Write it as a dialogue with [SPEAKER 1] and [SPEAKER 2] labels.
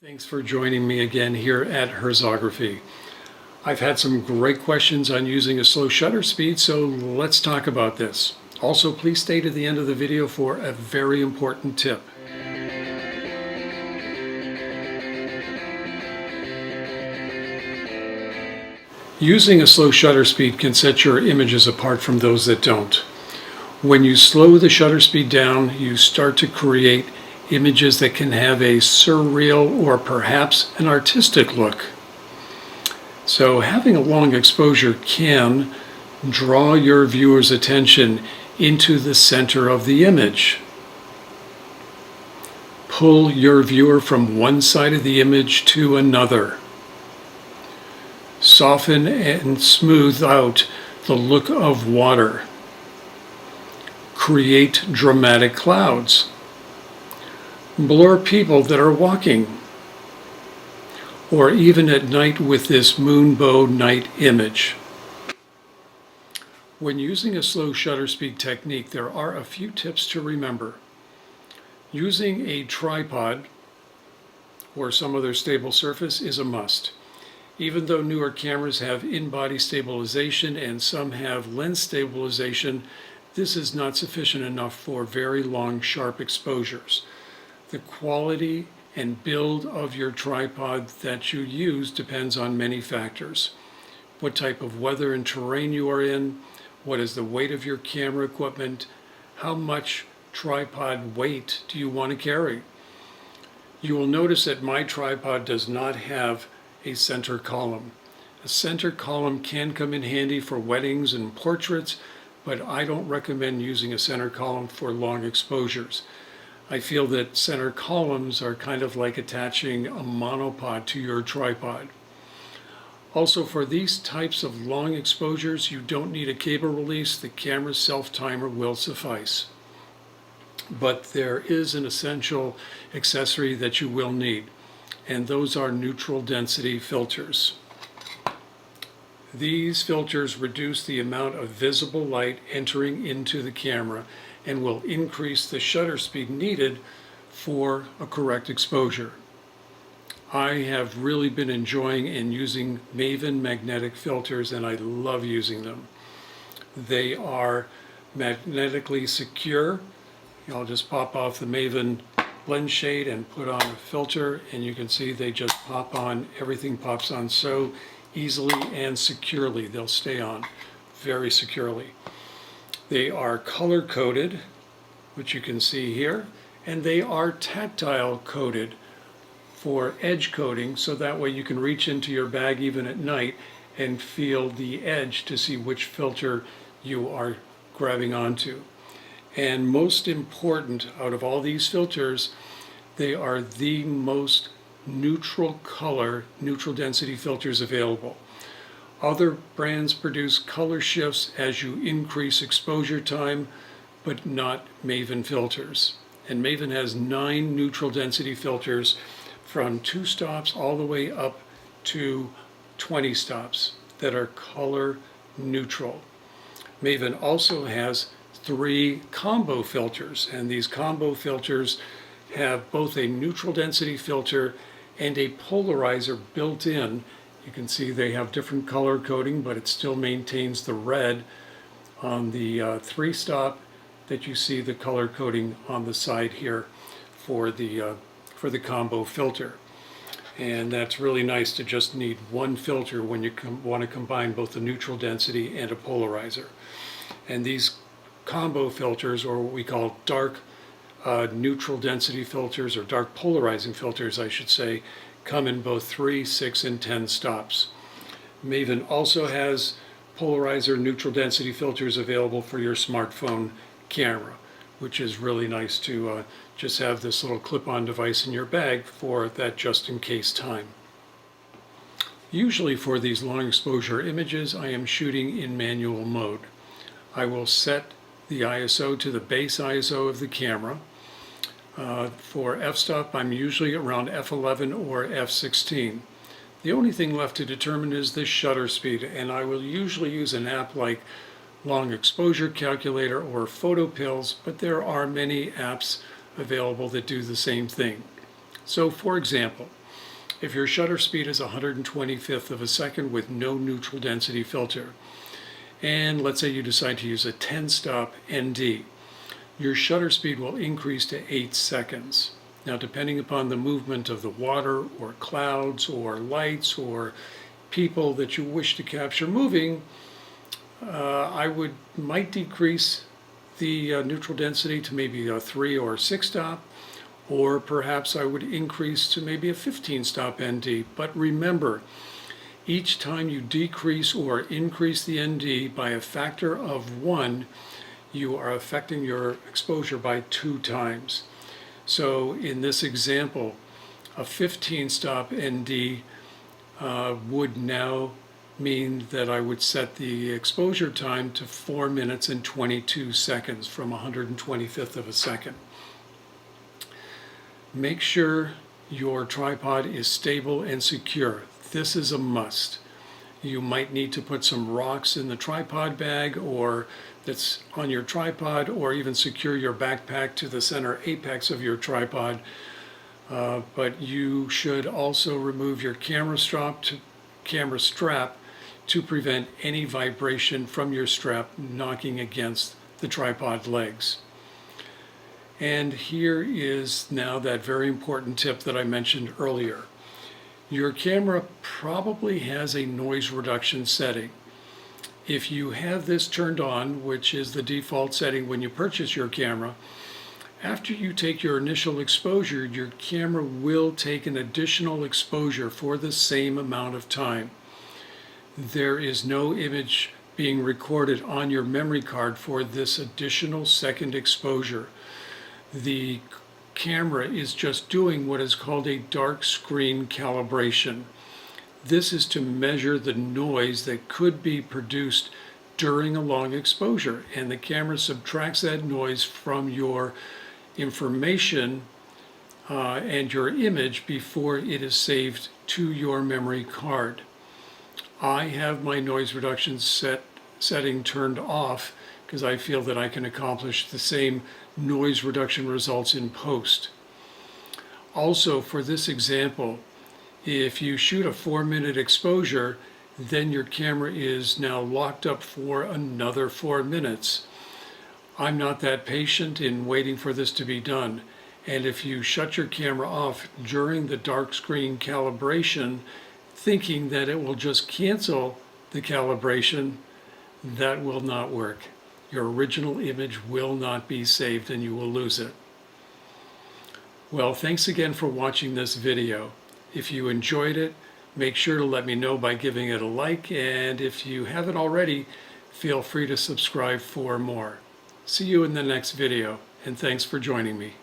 [SPEAKER 1] Thanks for joining me again here at Herzography. I've had some great questions on using a slow shutter speed, so let's talk about this. Also, please stay to the end of the video for a very important tip. Using a slow shutter speed can set your images apart from those that don't. When you slow the shutter speed down, you start to create images that can have a surreal or perhaps an artistic look. So having a long exposure can draw your viewer's attention into the center of the image. Pull your viewer from one side of the image to another. Soften and smooth out the look of water. Create dramatic clouds. Blur people that are walking, or even at night with this moonbow night image. When using a slow shutter speed technique, there are a few tips to remember. Using a tripod or some other stable surface is a must. Even though newer cameras have in-body stabilization and some have lens stabilization, this is not sufficient enough for very long, sharp exposures. The quality and build of your tripod that you use depends on many factors. What type of weather and terrain you are in, what is the weight of your camera equipment, how much tripod weight do you want to carry. You will notice that my tripod does not have a center column. A center column can come in handy for weddings and portraits, but I don't recommend using a center column for long exposures. I feel that center columns are kind of like attaching a monopod to your tripod. Also, for these types of long exposures, you don't need a cable release. The camera's self-timer will suffice. But there is an essential accessory that you will need, and those are neutral density filters. These filters reduce the amount of visible light entering into the camera and will increase the shutter speed needed for a correct exposure. I have really been enjoying and using MAVEN magnetic filters, and I love using them. They are magnetically secure. I'll just pop off the MAVEN blend shade and put on a filter, and you can see they just pop on. Everything pops on so easily and securely. They'll stay on very securely. They are color coded, which you can see here, and they are tactile coated for edge coating, so that way you can reach into your bag even at night and feel the edge to see which filter you are grabbing onto. And most important, out of all these filters, they are the most neutral color, neutral density filters available. Other brands produce color shifts as you increase exposure time, but not MAVEN filters. And MAVEN has 9 neutral density filters from 2 stops all the way up to 20 stops that are color neutral. MAVEN also has 3 combo filters, and these combo filters have both a neutral density filter and a polarizer built in. You can see they have different color coding, but it still maintains the red on the 3-stop that you see the color coding on the side here for the combo filter. And that's really nice to just need one filter when you want to combine both the neutral density and a polarizer. And these combo filters, or what we call dark neutral density filters, or dark polarizing filters I should say, come in both 3, 6, and 10 stops. MAVEN also has polarizer neutral density filters available for your smartphone camera, which is really nice to just have this little clip-on device in your bag for that just-in-case time. Usually for these long exposure images, I am shooting in manual mode. I will set the ISO to the base ISO of the camera. For f-stop, I'm usually around f11 or f16. The only thing left to determine is the shutter speed, and I will usually use an app like Long Exposure Calculator or Photo Pills, but there are many apps available that do the same thing. So for example, if your shutter speed is 125th of a second with no neutral density filter, and let's say you decide to use a 10-stop ND, your shutter speed will increase to 8 seconds. Now, depending upon the movement of the water or clouds or lights or people that you wish to capture moving, I might decrease the neutral density to maybe a 3 or 6 stop, or perhaps I would increase to maybe a 15-stop ND. But remember, each time you decrease or increase the ND by a factor of 1, you are affecting your exposure by 2 times. So in this example, a 15-stop ND would now mean that I would set the exposure time to 4 minutes and 22 seconds from 125th of a second. Make sure your tripod is stable and secure. This is a must. You might need to put some rocks in the tripod bag or that's on your tripod, or even secure your backpack to the center apex of your tripod. But you should also remove your camera strap to prevent any vibration from your strap knocking against the tripod legs. And here is now that very important tip that I mentioned earlier. Your camera probably has a noise reduction setting. If you have this turned on, which is the default setting when you purchase your camera, after you take your initial exposure, your camera will take an additional exposure for the same amount of time. There is no image being recorded on your memory card for this additional second exposure. The camera is just doing what is called a dark screen calibration. This is to measure the noise that could be produced during a long exposure, and the camera subtracts that noise from your information and your image before it is saved to your memory card. I have my noise reduction setting turned off because I feel that I can accomplish the same noise reduction results in post. Also, for this example, if you shoot a 4-minute exposure, then your camera is now locked up for another 4 minutes. I'm not that patient in waiting for this to be done. And if you shut your camera off during the dark screen calibration, thinking that it will just cancel the calibration, that will not work. Your original image will not be saved and you will lose it. Well, thanks again for watching this video. If you enjoyed it, make sure to let me know by giving it a like, and if you haven't already, feel free to subscribe for more. See you in the next video, and thanks for joining me.